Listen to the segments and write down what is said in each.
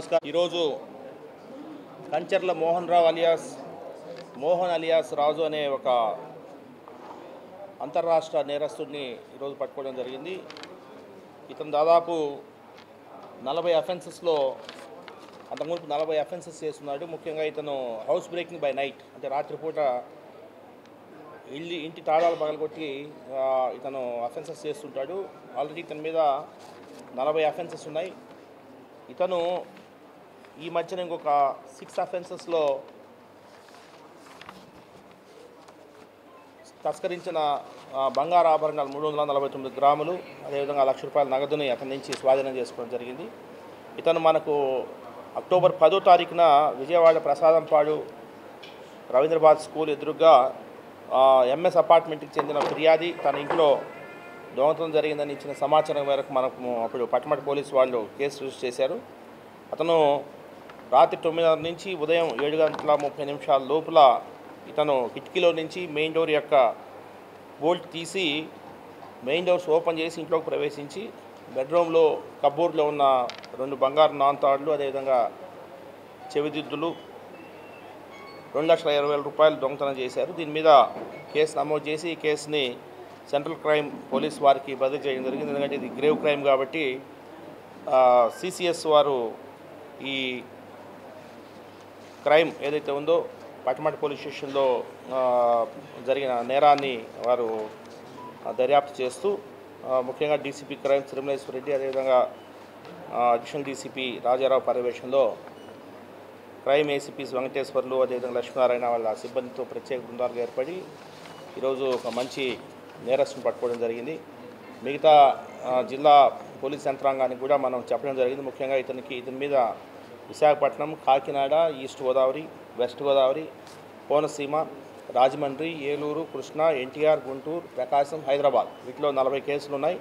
నమస్కారం. ఈరోజు కంచర్ల మోహన్ అలియాస్ రాజు అనే ఒక అంతర్రాష్ట్ర నేరస్తుడిని ఈరోజు పట్టుకోవడం జరిగింది. ఇతను దాదాపు 40 అఫెన్సెస్లో అంతకుముందు 40 అఫెన్సెస్ చేస్తున్నాడు. ముఖ్యంగా ఇతను హౌస్ బ్రేకింగ్ బై నైట్, అంటే రాత్రిపూట ఇంటి తాళాలు పగలగొట్టి ఇతను అఫెన్సెస్ చేస్తుంటాడు. ఆల్రెడీ ఇతని మీద 40 అఫెన్సెస్ ఉన్నాయి. ఇతను ఈ మధ్యన ఇంకొక 6 అఫెన్సెస్లో తస్కరించిన బంగారు ఆభరణాలు 349 గ్రాములు, అదేవిధంగా ₹1,00,000 నగదుని అతని నుంచి స్వాధీనం చేసుకోవడం జరిగింది. ఇతను మనకు అక్టోబర్ 10వ తారీఖున విజయవాడ ప్రసాదంపాడు రవీంద్రబాద్ స్కూల్ ఎదురుగా ఎంఎస్ అపార్ట్మెంట్కి చెందిన ఫిర్యాది తన ఇంట్లో దొంగతనం జరిగిందని ఇచ్చిన సమాచారం మేరకు మనకు అప్పుడు పట్టమటి పోలీసు వాళ్ళు కేసు రిజిస్టర్ చేశారు. అతను రాత్రి 9:30 నుంచి ఉదయం 7:30 లోపల ఇతను కిటికీలో నుంచి మెయిన్ డోర్ యొక్క బోల్ట్ తీసి మెయిన్ డోర్స్ ఓపెన్ చేసి ఇంట్లోకి ప్రవేశించి బెడ్రూమ్లో కబోర్డ్లో ఉన్న 2 బంగారు నాన్తాడులు, అదేవిధంగా చెవిదిద్దులు, ₹2,20,000 దొంగతనం చేశారు. దీని మీద కేసు నమోదు చేసి ఈ కేసుని సెంట్రల్ క్రైమ్ పోలీస్ వారికి బదిలీ చేయడం జరిగింది. ఎందుకంటే ఇది గ్రేవ్ క్రైమ్ కాబట్టి సిసిఎస్ వారు ఈ క్రైమ్ ఏదైతే ఉందో పట్టమటి పోలీస్ స్టేషన్లో జరిగిన నేరాన్ని వారు దర్యాప్తు చేస్తూ ముఖ్యంగా డీసీపీ క్రైమ్ తిరుమలేశ్వర రెడ్డి, అదేవిధంగా అడిషనల్ డీసీపీ రాజారావు పర్యవేక్షణలో క్రైమ్ ఏసీపీస్ వెంకటేశ్వర్లు, అదేవిధంగా లక్ష్మీనారాయణ వాళ్ళ సిబ్బందితో ప్రత్యేక బృందాలుగా ఏర్పడి ఈరోజు ఒక మంచి నేరస్తుని పట్టుకోవడం జరిగింది. మిగతా జిల్లా పోలీస్ యంత్రాంగానికి కూడా మనం చెప్పడం జరిగింది. ముఖ్యంగా ఇతని మీద విశాఖపట్నం, కాకినాడ, ఈస్ట్ గోదావరి, వెస్ట్ గోదావరి, కోనసీమ, రాజమండ్రి, ఏలూరు, కృష్ణా, ఎన్టీఆర్, గుంటూరు, ప్రకాశం, హైదరాబాద్ వీటిలో 40 కేసులు ఉన్నాయి.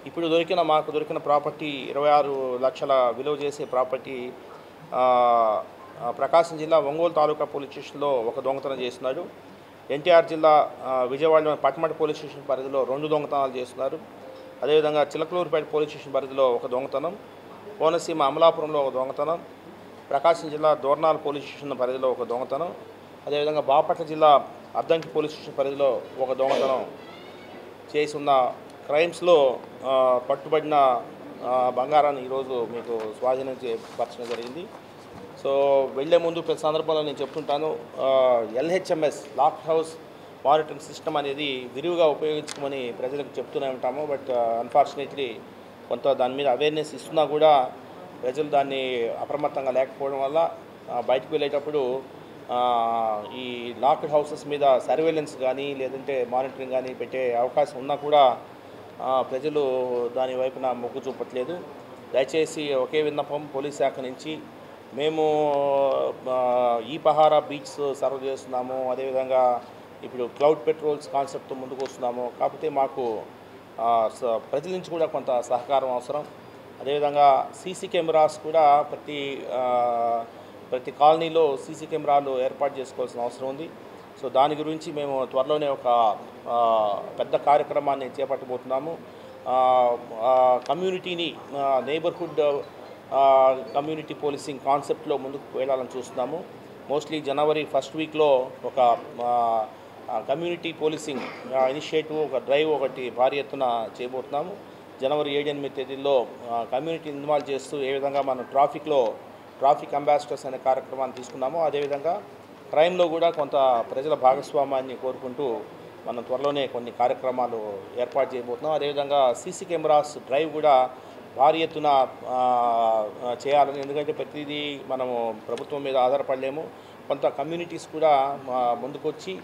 ఇప్పుడు మాకు దొరికిన ప్రాపర్టీ 26 లక్షల విలువ చేసే ప్రాపర్టీ ప్రకాశం జిల్లా ఒంగోలు తాలూకా పోలీస్ స్టేషన్లో ఒక దొంగతనం చేస్తున్నాడు. ఎన్టీఆర్ జిల్లా విజయవాడలోని పట్టమటి పోలీస్ స్టేషన్ పరిధిలో 2 దొంగతనాలు చేస్తున్నారు. అదేవిధంగా చిలకలూరుపేట పోలీస్ స్టేషన్ పరిధిలో ఒక దొంగతనం, కోనసీమ అమలాపురంలో ఒక దొంగతనం, ప్రకాశం జిల్లా దోర్నాల్ పోలీస్ స్టేషన్ పరిధిలో ఒక దొంగతనం, అదేవిధంగా బాపట్ల జిల్లా అద్దంకి పోలీస్ స్టేషన్ పరిధిలో ఒక దొంగతనం చేసి ఉన్న క్రైమ్స్లో పట్టుబడిన బంగారాన్ని ఈరోజు మీకు స్వాధీనం పరచడం జరిగింది. సో వెళ్లే ముందు ప్రతి సందర్భంలో నేను చెప్తుంటాను, LHMS lock house monitoring system అనేది విరివిగా ఉపయోగించుకోమని ప్రజలకు చెప్తూనే ఉంటాము. బట్ అన్ఫార్చునేట్లీ కొంత దాని మీద అవేర్నెస్ ఇస్తున్నా కూడా ప్రజలు దాన్ని అప్రమత్తంగా లేకపోవడం వల్ల బయటకు వెళ్ళేటప్పుడు ఈ లాక్డ్ హౌసెస్ మీద సర్వేలెన్స్ కానీ లేదంటే మానిటరింగ్ కానీ పెట్టే అవకాశం ఉన్నా కూడా ప్రజలు దాని వైపున మొగ్గు చూపట్లేదు. దయచేసి ఒకే విన్నపం పోలీస్ శాఖ నుంచి, మేము ఈ పహారా బీచ్ సర్వ్ చేస్తున్నాము, అదేవిధంగా ఇప్పుడు క్లౌడ్ పెట్రోల్స్ కాన్సెప్ట్తో ముందుకు వస్తున్నాము. కాకపోతే మాకు ప్రజల నుంచి కూడా కొంత సహకారం అవసరం. అదేవిధంగా సీసీ కెమెరాస్ కూడా ప్రతి కాలనీలో సీసీ కెమెరాలు ఏర్పాటు చేసుకోవాల్సిన అవసరం ఉంది. సో దాని గురించి మేము త్వరలోనే ఒక పెద్ద కార్యక్రమాన్ని చేపట్టబోతున్నాము. కమ్యూనిటీని నైబర్హుడ్ కమ్యూనిటీ పోలీసింగ్ కాన్సెప్ట్లో ముందుకు వెళ్ళాలని చూస్తున్నాము. మోస్ట్లీ జనవరి ఫస్ట్ వీక్లో ఒక కమ్యూనిటీ పోలీసింగ్ ఇనిషియేటివ్, ఒక డ్రైవ్ ఒకటి భారీ ఎత్తున చేయబోతున్నాము. జనవరి 7-8 తేదీల్లో కమ్యూనిటీ ఇన్వాల్వ్ చేస్తూ ఏ విధంగా మనం ట్రాఫిక్ అంబాసిడర్స్ అనే కార్యక్రమాన్ని తీసుకున్నాము, అదేవిధంగా క్రైమ్లో కూడా కొంత ప్రజల భాగస్వామ్యాన్ని కోరుకుంటూ మనం త్వరలోనే కొన్ని కార్యక్రమాలు ఏర్పాటు చేయబోతున్నాం. అదేవిధంగా సీసీ కెమెరాస్ డ్రైవ్ కూడా భారీ ఎత్తున చేయాలని, ఎందుకంటే ప్రతిదీ మనము ప్రభుత్వం మీద ఆధారపడలేము. కొంత కమ్యూనిటీస్ కూడా ముందుకొచ్చి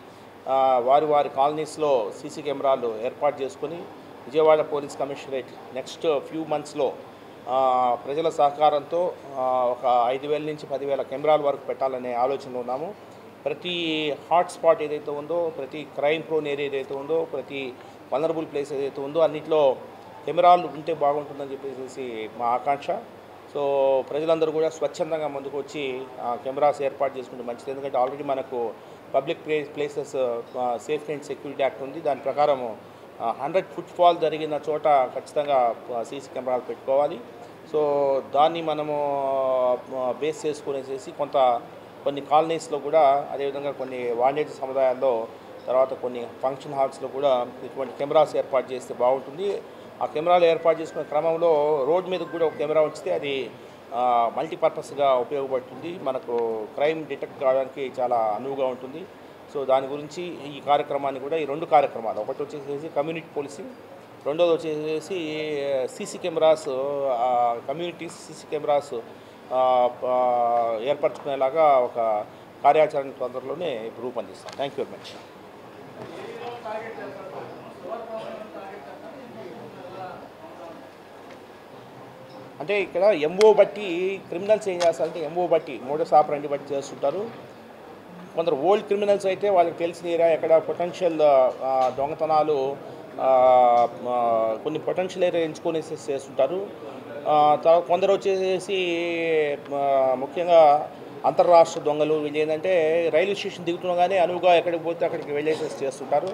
వారి కాలనీస్లో సీసీ కెమెరాలు ఏర్పాటు చేసుకొని Vijayawada police commissionerate next few మంత్స్లో ప్రజల సహకారంతో ఒక 5,000 నుంచి 10,000 కెమెరాల వరకు పెట్టాలనే ఆలోచనలో ఉన్నాము. ప్రతి హాట్స్పాట్ ఏదైతే ఉందో, ప్రతి క్రైమ్ ప్రోన్ ఏరియా ఏదైతే ఉందో, ప్రతి వల్నరబుల్ ప్లేస్ ఏదైతే ఉందో అన్నింటిలో కెమెరాలు ఉంటే బాగుంటుందని చెప్పేసి మా ఆకాంక్ష. సో ప్రజలందరూ కూడా స్వచ్ఛందంగా ముందుకు వచ్చి కెమెరాస్ ఏర్పాటు చేసుకుంటే మంచిది. ఎందుకంటే ఆల్రెడీ మనకు public places safety and security act ఉంది. దాని ప్రకారం 100 ఫుట్ఫాల్ జరిగిన చోట ఖచ్చితంగా సీసీ కెమెరాలు పెట్టుకోవాలి. సో దాన్ని మనము బేస్ చేసుకునేసి కొన్ని కాలనీస్లో కూడా, అదేవిధంగా కొన్ని వాణిజ్య సముదాయాల్లో, తర్వాత కొన్ని ఫంక్షన్ హాల్స్లో కూడా ఇటువంటి కెమెరాస్ ఏర్పాటు చేస్తే బాగుంటుంది. ఆ కెమెరాలు ఏర్పాటు చేసుకునే క్రమంలో రోడ్ మీద కూడా ఒక కెమెరా ఉంచితే అది మల్టీపర్పస్గా ఉపయోగపడుతుంది. మనకు క్రైమ్ డిటెక్ట్ కావడానికి చాలా అనువుగా ఉంటుంది. సో దాని గురించి ఈ కార్యక్రమాన్ని కూడా, ఈ 2 కార్యక్రమాలు, ఒకటి వచ్చేసేసి కమ్యూనిటీ పోలీసింగ్, రెండోది వచ్చేసేసి CC cameras, communities CC cameras ఏర్పరచుకునేలాగా ఒక కార్యాచరణ తొందరలోనే రూపొందిస్తాం. Thank you very much. అంటే ఇక్కడ ఎంఓ బట్టి క్రిమినల్స్ ఏం చేస్తారంటే, ఎంఓ బట్టి మోడస్ ఆపరండి బట్టి చేస్తుంటారు. కొందరు ఓల్డ్ క్రిమినల్స్ అయితే వాళ్ళకి తెలిసిన ఏరియా ఎక్కడ పొటెన్షియల్ దొంగతనాలు, కొన్ని పొటెన్షియల్ ఏరియా ఎంచుకొని చేస్తుంటారు. తర్వాత కొందరు వచ్చేసి ముఖ్యంగా అంతర్రాష్ట్ర దొంగలు, వీళ్ళు ఏంటంటే రైల్వే స్టేషన్ దిగుతుండగానే అనువుగా ఎక్కడికి పోతే అక్కడికి వెళ్ళేసేసి చేస్తుంటారు.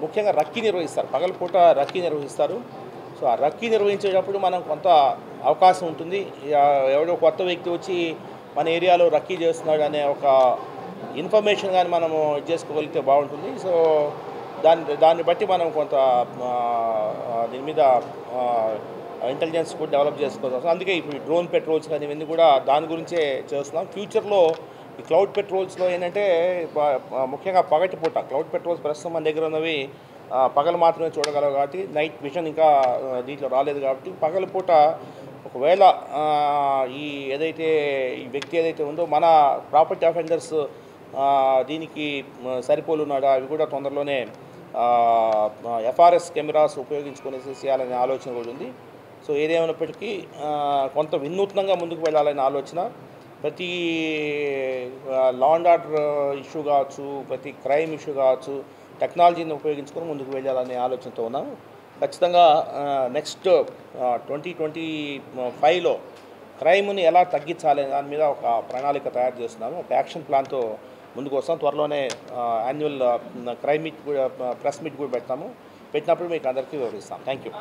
ముఖ్యంగా రక్కీ నిర్వహిస్తారు, పగలపూట రక్కీ నిర్వహిస్తారు. సో ఆ రక్కీ నిర్వహించేటప్పుడు మనం కొంత అవకాశం ఉంటుంది. ఎవడో కొత్త వ్యక్తి వచ్చి మన ఏరియాలో రక్కీ చేస్తున్నాడు అనే ఒక ఇన్ఫర్మేషన్ కానీ మనము చేసుకోగలిగితే బాగుంటుంది. సో దాన్ని బట్టి మనం కొంత దీని మీద ఇంటెలిజెన్స్ కూడా డెవలప్ చేసుకోవచ్చు. అందుకే ఇప్పుడు డ్రోన్ పెట్రోల్స్ కానీ ఇవన్నీ కూడా దాని గురించే చేస్తున్నాం. ఫ్యూచర్లో ఈ క్లౌడ్ పెట్రోల్స్లో ఏంటంటే ముఖ్యంగా పగటిపూట క్లౌడ్ పెట్రోల్స్ ప్రస్తుతం మన దగ్గర ఉన్నవి పగలు మాత్రమే చూడగలవు కాబట్టి, నైట్ విజన్ ఇంకా దీంట్లో రాలేదు కాబట్టి, పగలపూట ఒకవేళ ఈ వ్యక్తి ఏదైతే ఉందో మన ప్రాపర్టీ అఫెండర్స్ దీనికి సరిపోలున్నాడా, అవి కూడా తొందరలోనే ఎఫ్ఆర్ఎస్ కెమెరాస్ ఉపయోగించుకునేసి చేయాలనే ఆలోచన కూడా ఉంది. సో ఏదేమైనప్పటికీ కొంత వినూత్నంగా ముందుకు వెళ్ళాలనే ఆలోచన. ప్రతి లా అండ్ ఆర్డర్ ఇష్యూ కావచ్చు, ప్రతి క్రైమ్ ఇష్యూ కావచ్చు, టెక్నాలజీని ఉపయోగించుకొని ముందుకు వెళ్ళాలనే ఆలోచనతో ఉన్నాం. ఖచ్చితంగా నెక్స్ట్ 2025లో క్రైమ్ని ఎలా తగ్గించాలి దాని మీద ఒక ప్రణాళిక తయారు చేస్తున్నాము. ఒక యాక్షన్ ప్లాన్తో ముందుకు వస్తాం. త్వరలోనే యాన్యువల్ క్రైమ్ మీట్ కూడా, ప్రెస్ మీట్ కూడా పెట్టినప్పుడు మీకు అందరికీ వివరిస్తాం. Thank you.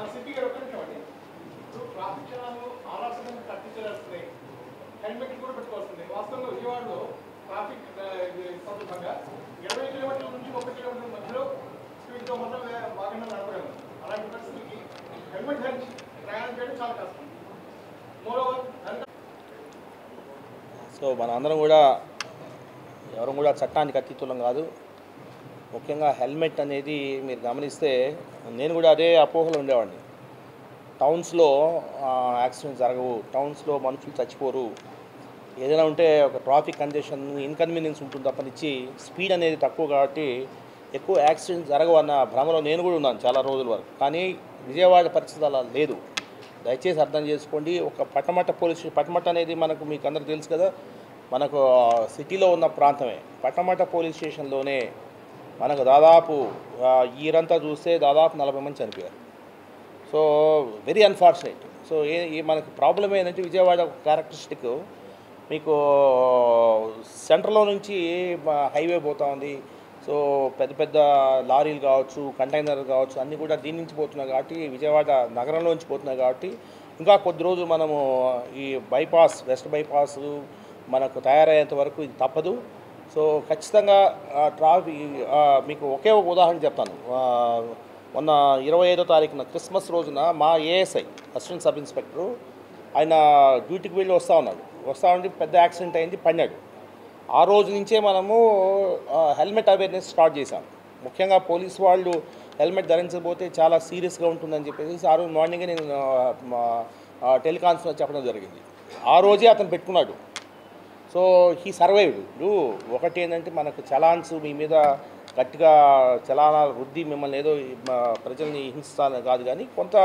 సో మనందరం కూడా ఎవరు కూడా చట్టానికి అతీతులం కాదు. ముఖ్యంగా హెల్మెట్ అనేది మీరు గమనిస్తే, నేను కూడా అదే అపోహలు ఉండేవాడిని. టౌన్స్లో యాక్సిడెంట్స్ జరగవు, టౌన్స్లో మనుషులు చచ్చిపోరు, ఏదైనా ఉంటే ఒక ట్రాఫిక్ కంజెషన్ ఇన్కన్వీనియన్స్ ఉంటుంది తప్పనిచ్చి స్పీడ్ అనేది తక్కువ కాబట్టి ఎక్కువ యాక్సిడెంట్స్ జరగవు అన్న భ్రమలో నేను కూడా ఉన్నాను చాలా రోజుల వరకు. కానీ విజయవాడ పరిస్థితి అలా లేదు. దయచేసి అర్థం చేసుకోండి. ఒక పటమట అనేది మీకు అందరికీ తెలుసు కదా, మనకు సిటీలో ఉన్న ప్రాంతమే. పటమట పోలీస్ స్టేషన్లోనే మనకు దాదాపు ఈరంతా చూస్తే దాదాపు 40 మంది చనిపోయారు. So very unfortunate. సో మనకు ప్రాబ్లం ఏంటంటే, విజయవాడ క్యారెక్టరిస్టిక్ మీకు సెంటర్లో నుంచి హైవే పోతూ ఉంది. సో పెద్ద పెద్ద లారీలు కావచ్చు, కంటైనర్ కావచ్చు, అన్నీ కూడా దీని నుంచి పోతున్నాయి కాబట్టి, విజయవాడ నగరంలోంచి పోతున్నాయి కాబట్టి, ఇంకా కొద్ది రోజులు మనము ఈ బైపాస్, వెస్ట్ బైపాస్ మనకు తయారయ్యేంత వరకు ఇది తప్పదు. సో ఖచ్చితంగా మీకు ఒకే ఒక ఉదాహరణ చెప్తాను. మొన్న 25వ తారీఖున క్రిస్మస్ రోజున మా ఏఎస్ఐ అసిస్టెంట్ సబ్ ఇన్స్పెక్టరు ఆయన డ్యూటీకి వెళ్ళి వస్తూ ఉండి పెద్ద యాక్సిడెంట్ అయింది, పడినాడు. ఆ రోజు నుంచే మనము హెల్మెట్ అవేర్నెస్ స్టార్ట్ చేశాం. ముఖ్యంగా పోలీసు వాళ్ళు హెల్మెట్ ధరించకపోతే చాలా సీరియస్గా ఉంటుందని చెప్పేసి ఆ రోజు మార్నింగే నేను టెలికాన్ఫరెన్స్ చెప్పడం జరిగింది. ఆ రోజే అతను పెట్టుకున్నాడు. So he survived. ఒకటి ఏంటంటే, మనకు చలాన్స్ మీ మీద గట్టిగా చలానాలు రుద్ది మిమ్మల్ని ఏదో ప్రజల్ని హింసాలని కాదు, కానీ కొంత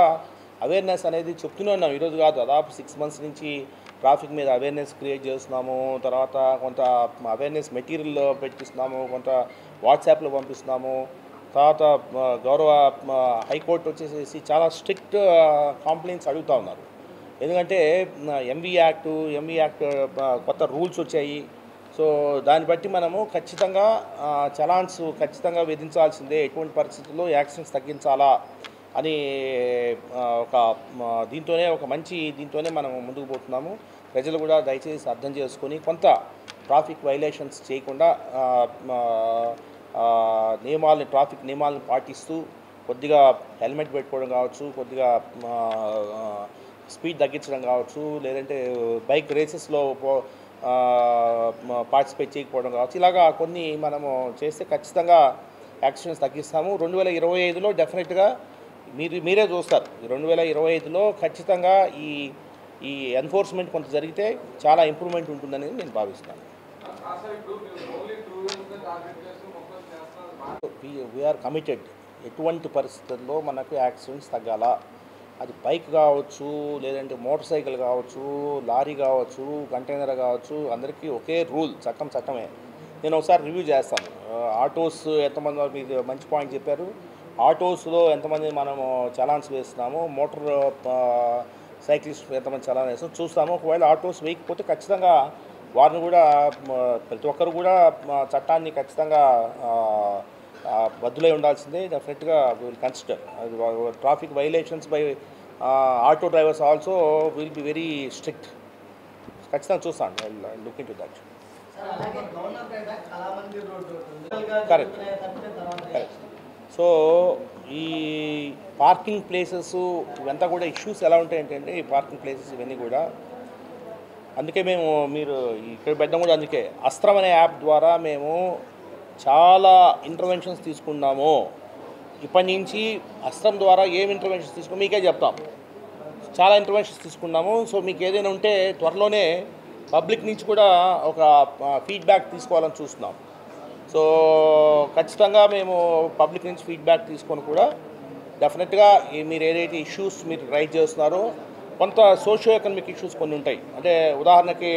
అవేర్నెస్ అనేది చెప్తూనే ఉన్నాం. ఈరోజు కాదు, దాదాపు 6 months నుంచి ట్రాఫిక్ మీద అవేర్నెస్ క్రియేట్ చేస్తున్నాము. తర్వాత కొంత అవేర్నెస్ మెటీరియల్ పెట్టిస్తున్నాము, కొంత వాట్సాప్లో పంపిస్తున్నాము. తర్వాత గౌరవ హైకోర్టు వచ్చేసి చాలా స్ట్రిక్ట్ కాంప్లైంట్స్ అడుగుతూ ఉన్నారు. ఎందుకంటే ఎంవీ యాక్ట్ కొత్త రూల్స్ వచ్చాయి. సో దాన్ని బట్టి మనము ఖచ్చితంగా చలాన్స్ ఖచ్చితంగా విధించాల్సిందే. ఎటువంటి పరిస్థితుల్లో యాక్సిడెంట్స్ తగ్గించాలా అని ఒక దీంతోనే ఒక మంచి దీంతోనే మనం ముందుకు పోతున్నాము. ప్రజలు కూడా దయచేసి అర్థం చేసుకొని కొంత ట్రాఫిక్ వైలేషన్స్ చేయకుండా ట్రాఫిక్ నియమాలను పాటిస్తూ కొద్దిగా హెల్మెట్ పెట్టుకోవడం కావచ్చు, కొద్దిగా స్పీడ్ తగ్గించడం కావచ్చు, లేదంటే బైక్ రేసెస్లో పార్టిసిపేట్ చేయకపోవడం కావచ్చు. ఇలాగా కొన్ని మనము చేస్తే ఖచ్చితంగా యాక్సిడెంట్స్ తగ్గిస్తాము. 2025లో డెఫినెట్గా మీరే చూస్తారు. 2025లో ఖచ్చితంగా ఈ ఈ ఎన్ఫోర్స్మెంట్ కొంత జరిగితే చాలా ఇంప్రూవ్మెంట్ ఉంటుందని నేను భావిస్తాను. We are committed. ఎటువంటి పరిస్థితుల్లో మనకు యాక్సిడెంట్స్ తగ్గాల, అది బైక్ కావచ్చు, లేదంటే మోటార్ సైకిల్ కావచ్చు, లారీ కావచ్చు, కంటైనర్ కావచ్చు, అందరికీ ఒకే రూల్. చట్టమే. నేను ఒకసారి రివ్యూ చేస్తాను. ఆటోస్ ఎంతమంది, మీరు మంచి పాయింట్ చెప్పారు. ఆటోస్లో ఎంతమంది మనము చలాన్స్ వేస్తున్నాము, మోటార్ సైక్లిస్ట్ ఎంతమంది చలాన్ వేస్తాము చూస్తాము. ఒకవేళ ఆటోస్ వేయకపోతే ఖచ్చితంగా వారిని కూడా ప్రతి ఒక్కరు కూడా చట్టాన్ని ఖచ్చితంగా బద్దులై ఉండాల్సిందే. డెఫినెట్గా will consider traffic violations by auto drivers also will be very strict. ఖచ్చితంగా చూస్తాను. Look in to that. Correct. So ఈ పార్కింగ్ ప్లేసెస్ ఇవంతా కూడా ఇష్యూస్ ఎలా ఉంటాయంటే, ఈ పార్కింగ్ ప్లేసెస్ ఇవన్నీ కూడా అందుకే మీరు ఇక్కడ పెట్టడం కూడా అందుకే అస్త్రం అనే యాప్ ద్వారా మేము చాలా ఇంటర్వెన్షన్స్ తీసుకున్నాము. ఇప్పటి నుంచి అస్త్రం ద్వారా ఏం ఇంటర్వెన్షన్స్ తీసుకున్నాము మీకే చెప్తాం. చాలా ఇంటర్వెన్షన్స్ తీసుకున్నాము. సో మీకు ఏదైనా ఉంటే త్వరలోనే పబ్లిక్ నుంచి కూడా ఒక ఫీడ్బ్యాక్ తీసుకోవాలని చూస్తున్నాం. సో ఖచ్చితంగా మేము పబ్లిక్ నుంచి ఫీడ్బ్యాక్ తీసుకొని కూడా డెఫినెట్గా మీరు ఏదైతే ఇష్యూస్ మీరు రైజ్ చేస్తున్నారో, కొంత సోషియో ఎకనామిక్ ఇష్యూస్ కొన్ని ఉంటాయి. అంటే ఉదాహరణకి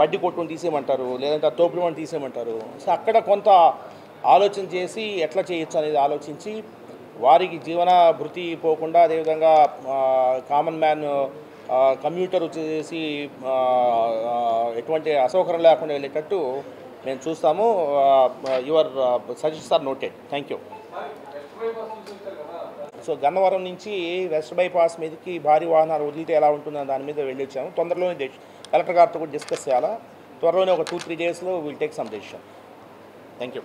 బడ్డీ కొట్టుని తీసేయమంటారు, లేదంటే తోపుడు అని తీసేయమంటారు. సో అక్కడ కొంత ఆలోచన చేసి ఎట్లా చేయొచ్చు అనేది ఆలోచించి వారికి జీవన భృతి పోకుండా, అదేవిధంగా కామన్ మ్యాన్ కమ్యూటర్ వచ్చేసి ఎటువంటి అసౌకర్యం లేకుండా వెళ్ళేటట్టు మేము చూస్తాము. Your suggestions are noted. Thank you. So Gannavaram నుంచి వెస్ట్ బైపాస్ మీదకి భారీ వాహనాలు వదిలితే ఎలా ఉంటుందని దాని మీద వెళ్ళి వచ్చాము. తొందరలోనే కలెక్టర్ గారితో కూడా డిస్కస్ చేయాలా. త్వరలోనే ఒక 2-3 డేస్లో will take some decision. Thank you.